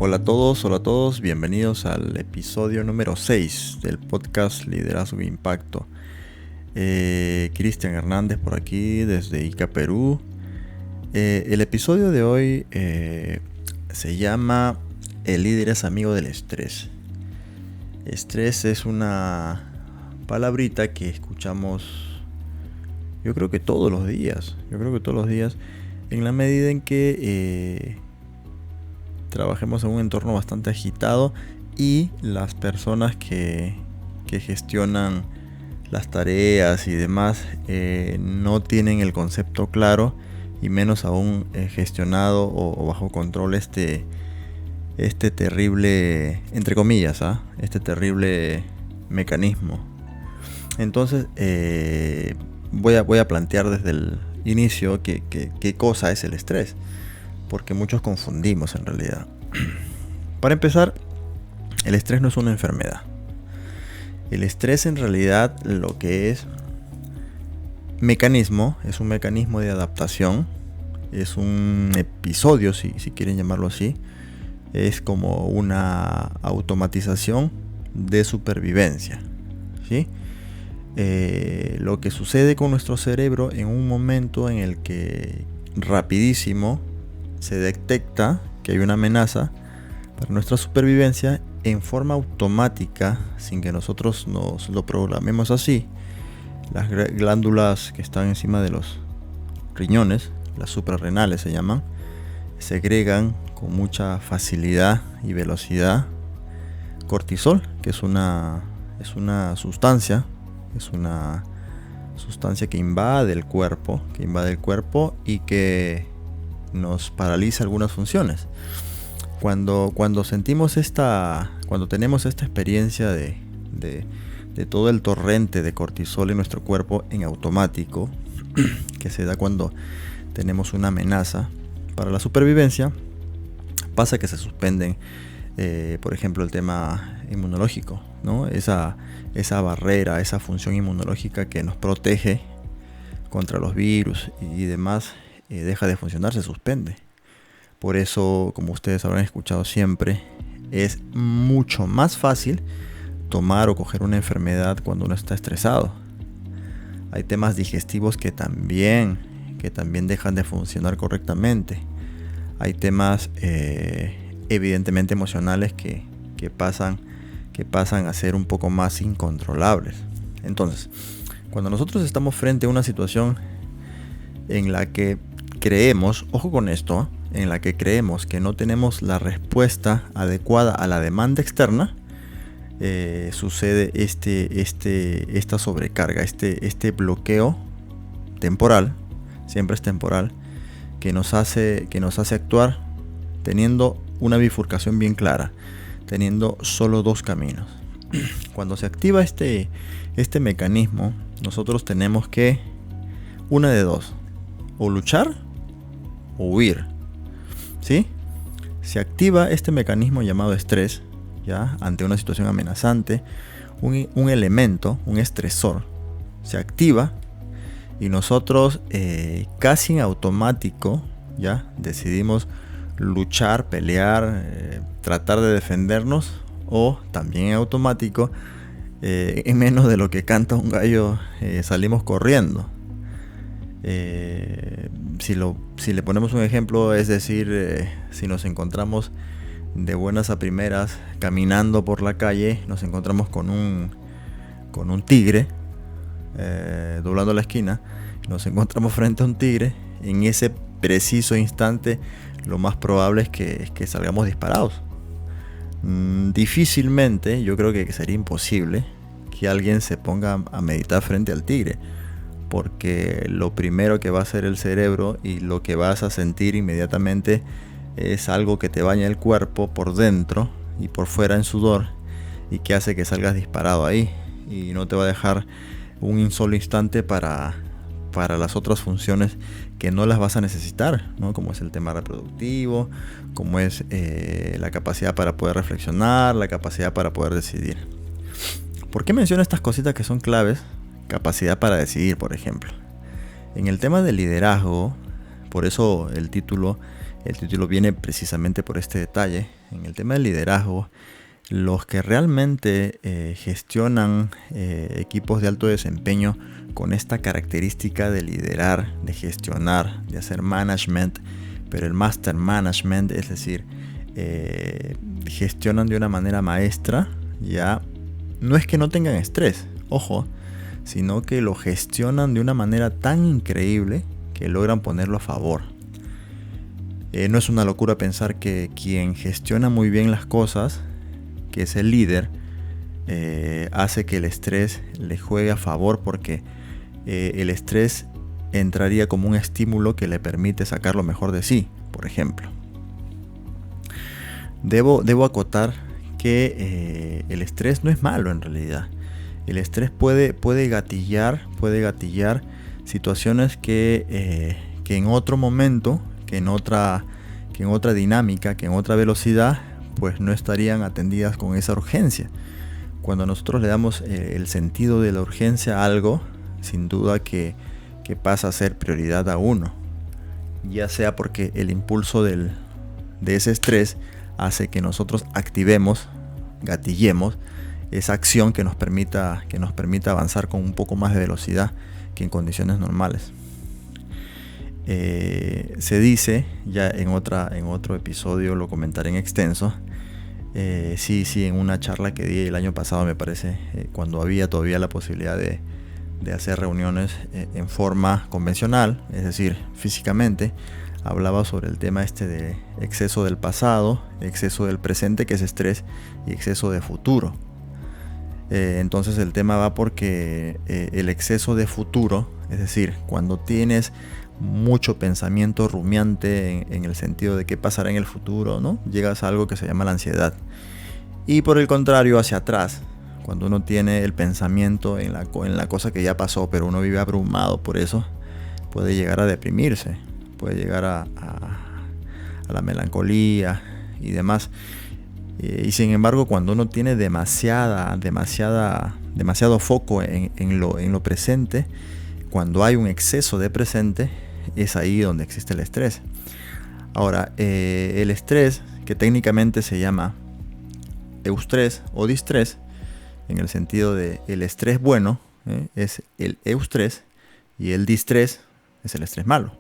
Hola a todos, bienvenidos al episodio número 6 del podcast Liderazgo e Impacto. Cristian Hernández por aquí desde Ica, Perú. El episodio de hoy se llama El líder es amigo del estrés. Estrés es una palabrita que escuchamos yo creo que todos los días, en la medida en que trabajemos en un entorno bastante agitado y las personas que gestionan las tareas y demás no tienen el concepto claro y menos aún gestionado o bajo control este terrible, entre comillas, este terrible mecanismo. Entonces voy a plantear desde el inicio qué cosa es el estrés, porque muchos confundimos en realidad. Para empezar, el estrés no es una enfermedad. El estrés en realidad lo que es un mecanismo de adaptación, es un episodio, si quieren llamarlo así, es como una automatización de supervivencia, ¿sí? Lo que sucede con nuestro cerebro en un momento en el que rapidísimo se detecta que hay una amenaza para nuestra supervivencia, en forma automática, sin que nosotros nos lo programemos así, las glándulas que están encima de los riñones, las suprarrenales se llaman, segregan con mucha facilidad y velocidad cortisol, que es una sustancia que invade el cuerpo y que nos paraliza algunas funciones. Cuando tenemos esta experiencia de todo el torrente de cortisol en nuestro cuerpo en automático, que se da cuando tenemos una amenaza para la supervivencia, pasa que se suspenden, por ejemplo, el tema inmunológico, ¿no? Esa barrera, esa función inmunológica que nos protege contra los virus y demás, deja de funcionar, se suspende. Por eso, como ustedes habrán escuchado siempre, es mucho más fácil tomar o coger una enfermedad cuando uno está estresado. Hay temas digestivos que también dejan de funcionar correctamente. Hay temas evidentemente emocionales que pasan a ser un poco más incontrolables. Entonces, cuando nosotros estamos frente a una situación en la que creemos, ojo con esto, en la que creemos que no tenemos la respuesta adecuada a la demanda externa, sucede esta sobrecarga, este bloqueo temporal, siempre es temporal, que nos hace actuar teniendo una bifurcación bien clara, teniendo solo dos caminos. Cuando se activa este mecanismo, nosotros tenemos que, una de dos, o luchar o huir, ¿sí? Se activa este mecanismo llamado estrés, ¿ya? Ante una situación amenazante, un elemento, un estresor, se activa y nosotros casi en automático, ¿ya? Decidimos luchar, pelear, tratar de defendernos, o también en automático, en menos de lo que canta un gallo, salimos corriendo. Si le ponemos un ejemplo, es decir, si nos encontramos de buenas a primeras caminando por la calle, nos encontramos con un tigre doblando la esquina, nos encontramos frente a un tigre, en ese preciso instante lo más probable es que salgamos disparados. Difícilmente, yo creo que sería imposible que alguien se ponga a meditar frente al tigre, porque lo primero que va a hacer el cerebro y lo que vas a sentir inmediatamente es algo que te baña el cuerpo por dentro y por fuera en sudor, y que hace que salgas disparado ahí, y no te va a dejar un solo instante para las otras funciones que no las vas a necesitar, ¿no? Como es el tema reproductivo, como es la capacidad para poder reflexionar, la capacidad para poder decidir. ¿Por qué menciono estas cositas que son claves? Capacidad para decidir, por ejemplo. En el tema del liderazgo, por eso el título El título viene precisamente por este detalle. En el tema del liderazgo, los que realmente gestionan equipos de alto desempeño con esta característica de liderar, de gestionar, de hacer management, pero el master management, es decir, gestionan de una manera maestra, ya no es que no tengan estrés, ojo, sino que lo gestionan de una manera tan increíble que logran ponerlo a favor. No es una locura pensar que quien gestiona muy bien las cosas, que es el líder, hace que el estrés le juegue a favor, porque el estrés entraría como un estímulo que le permite sacar lo mejor de sí, por ejemplo. Debo acotar que el estrés no es malo en realidad. El estrés puede gatillar situaciones que en otro momento, que en otra dinámica, que en otra velocidad, pues no estarían atendidas con esa urgencia. Cuando nosotros le damos el sentido de la urgencia a algo, sin duda que pasa a ser prioridad a uno, ya sea porque el impulso de ese estrés hace que nosotros activemos, gatillemos esa acción que nos permita avanzar con un poco más de velocidad que en condiciones normales. Se dice, ya en otro episodio lo comentaré en extenso, sí, en una charla que di el año pasado, me parece, cuando había todavía la posibilidad de hacer reuniones en forma convencional, es decir, físicamente, hablaba sobre el tema de exceso del pasado, exceso del presente, que es estrés, y exceso de futuro. Entonces el tema va porque el exceso de futuro, es decir, cuando tienes mucho pensamiento rumiante en el sentido de qué pasará en el futuro, ¿no? Llegas a algo que se llama la ansiedad. Y por el contrario, hacia atrás, cuando uno tiene el pensamiento en la cosa que ya pasó, pero uno vive abrumado por eso, puede llegar a deprimirse, puede llegar a la melancolía y demás. Y sin embargo, cuando uno tiene demasiado foco en lo presente, cuando hay un exceso de presente, es ahí donde existe el estrés. Ahora, el estrés, que técnicamente se llama eustrés o distrés, en el sentido de el estrés bueno, es el eustrés, y el distrés es el estrés malo.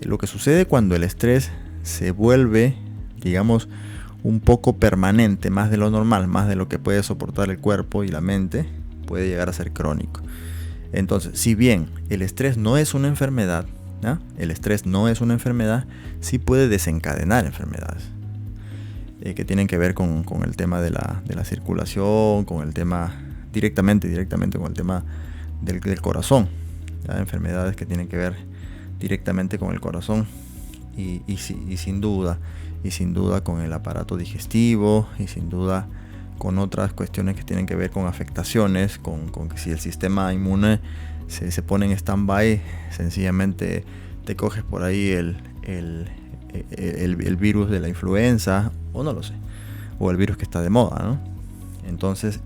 Lo que sucede cuando el estrés se vuelve, digamos, un poco permanente, más de lo normal, más de lo que puede soportar el cuerpo y la mente, puede llegar a ser crónico. Entonces, si bien el estrés no es una enfermedad, ¿no? El estrés no es una enfermedad, sí puede desencadenar enfermedades que tienen que ver con el tema de la circulación, con el tema directamente con el tema del corazón, ¿ya? Enfermedades que tienen que ver directamente con el corazón y sin duda con el aparato digestivo, y sin duda con otras cuestiones que tienen que ver con afectaciones, con que si el sistema inmune se pone en stand-by, sencillamente te coges por ahí el virus de la influenza, o no lo sé, o el virus que está de moda, ¿no? Entonces,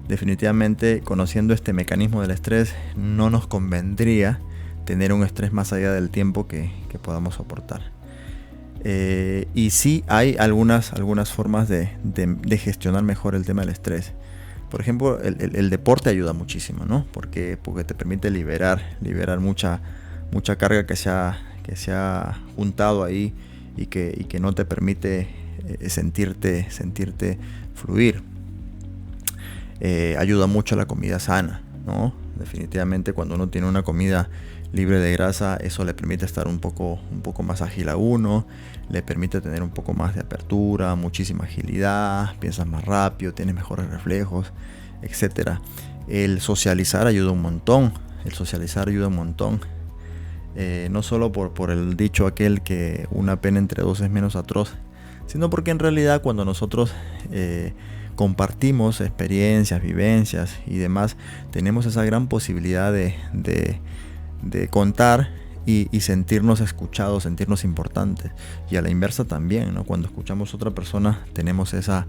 definitivamente, conociendo este mecanismo del estrés, no nos convendría tener un estrés más allá del tiempo que podamos soportar. Y sí hay algunas formas de gestionar mejor el tema del estrés. Por ejemplo, el deporte ayuda muchísimo, ¿no? Porque te permite liberar mucha carga que se ha juntado ahí y que no te permite sentirte fluir. Ayuda mucho la comida sana, ¿no? Definitivamente, cuando uno tiene una comida libre de grasa, eso le permite estar un poco más ágil a uno, le permite tener un poco más de apertura, muchísima agilidad, piensas más rápido, tienes mejores reflejos, etcétera. El socializar ayuda un montón, no solo por el dicho aquel que una pena entre dos es menos atroz, sino porque en realidad cuando nosotros compartimos experiencias, vivencias y demás, tenemos esa gran posibilidad de contar y sentirnos escuchados, sentirnos importantes. Y a la inversa también, ¿no? Cuando escuchamos a otra persona, tenemos esa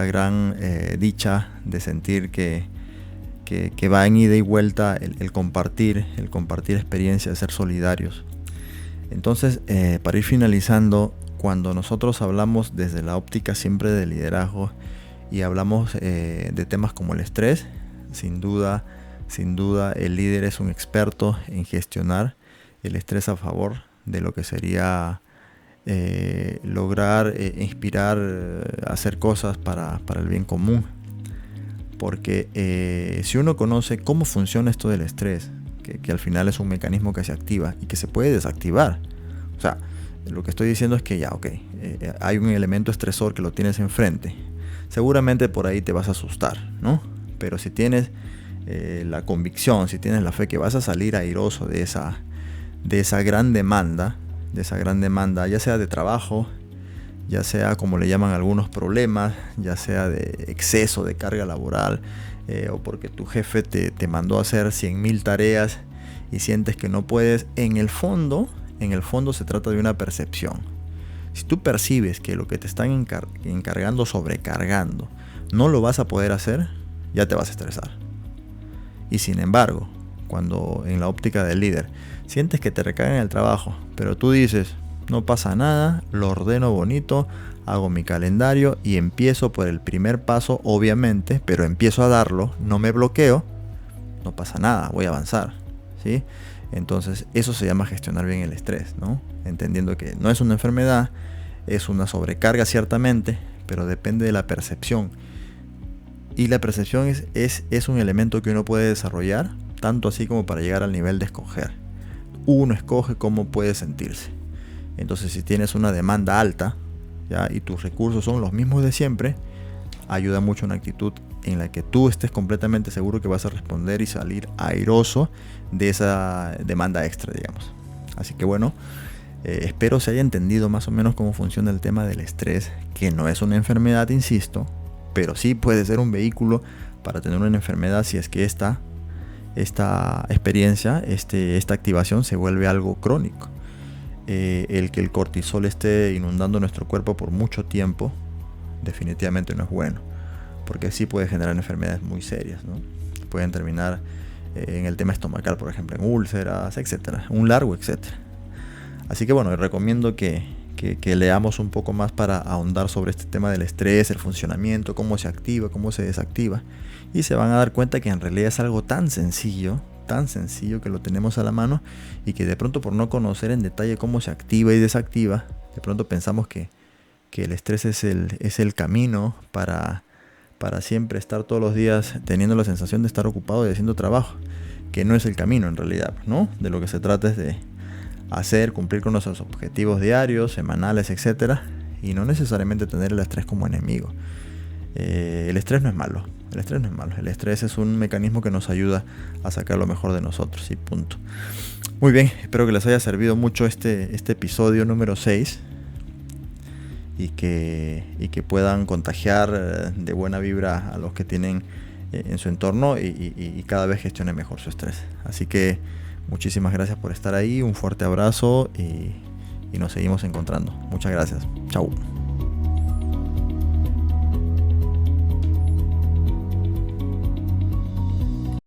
gran dicha de sentir que va en ida y vuelta el compartir experiencias, ser solidarios. Entonces, para ir finalizando, cuando nosotros hablamos desde la óptica siempre de liderazgo y hablamos de temas como el estrés, sin duda el líder es un experto en gestionar el estrés a favor de lo que sería lograr inspirar, hacer cosas para el bien común. Porque si uno conoce cómo funciona esto del estrés, que al final es un mecanismo que se activa y que se puede desactivar. O sea, lo que estoy diciendo es que ya, hay un elemento estresor que lo tienes enfrente. Seguramente por ahí te vas a asustar, ¿no? Pero si tienes la convicción, si tienes la fe que vas a salir airoso de esa gran demanda, ya sea de trabajo, ya sea como le llaman algunos problemas, ya sea de exceso de carga laboral, o porque tu jefe te mandó a hacer 100.000 tareas y sientes que no puedes. En el fondo se trata de una percepción. Si tú percibes que lo que te están encargando, sobrecargando, no lo vas a poder hacer, ya te vas a estresar. Y sin embargo, cuando en la óptica del líder sientes que te recaen el trabajo, pero tú dices, no pasa nada, lo ordeno bonito, hago mi calendario y empiezo por el primer paso, obviamente, pero empiezo a darlo, no me bloqueo, no pasa nada, voy a avanzar, ¿sí? Entonces eso se llama gestionar bien el estrés, ¿no? Entendiendo que no es una enfermedad, es una sobrecarga ciertamente, pero depende de la percepción. Y la percepción es un elemento que uno puede desarrollar, tanto así como para llegar al nivel de escoger. Uno escoge cómo puede sentirse. Entonces, si tienes una demanda alta, ¿ya? Y tus recursos son los mismos de siempre, ayuda mucho una actitud en la que tú estés completamente seguro que vas a responder y salir airoso de esa demanda extra, digamos. Así que bueno, espero se haya entendido más o menos cómo funciona el tema del estrés, que no es una enfermedad, insisto, pero sí puede ser un vehículo para tener una enfermedad si es que esta experiencia, esta activación se vuelve algo crónico. El que el cortisol esté inundando nuestro cuerpo por mucho tiempo definitivamente no es bueno, porque sí puede generar enfermedades muy serias, ¿no? Pueden terminar en el tema estomacal, por ejemplo, en úlceras, etcétera, un largo etcétera. Así que bueno, recomiendo que leamos un poco más para ahondar sobre este tema del estrés, el funcionamiento, cómo se activa, cómo se desactiva, y se van a dar cuenta que en realidad es algo tan sencillo que lo tenemos a la mano, y que de pronto, por no conocer en detalle cómo se activa y desactiva, de pronto pensamos que el estrés es el camino para siempre estar todos los días teniendo la sensación de estar ocupado y haciendo trabajo, que no es el camino en realidad, ¿no? De lo que se trata es de cumplir con nuestros objetivos diarios, semanales, etcétera, y no necesariamente tener el estrés como enemigo. El estrés no es malo. El estrés es un mecanismo que nos ayuda a sacar lo mejor de nosotros, y punto. Muy bien, espero que les haya servido mucho este episodio número 6 y que puedan contagiar de buena vibra a los que tienen en su entorno y cada vez gestionen mejor su estrés. Así que muchísimas gracias por estar ahí, un fuerte abrazo y nos seguimos encontrando. Muchas gracias. Chau.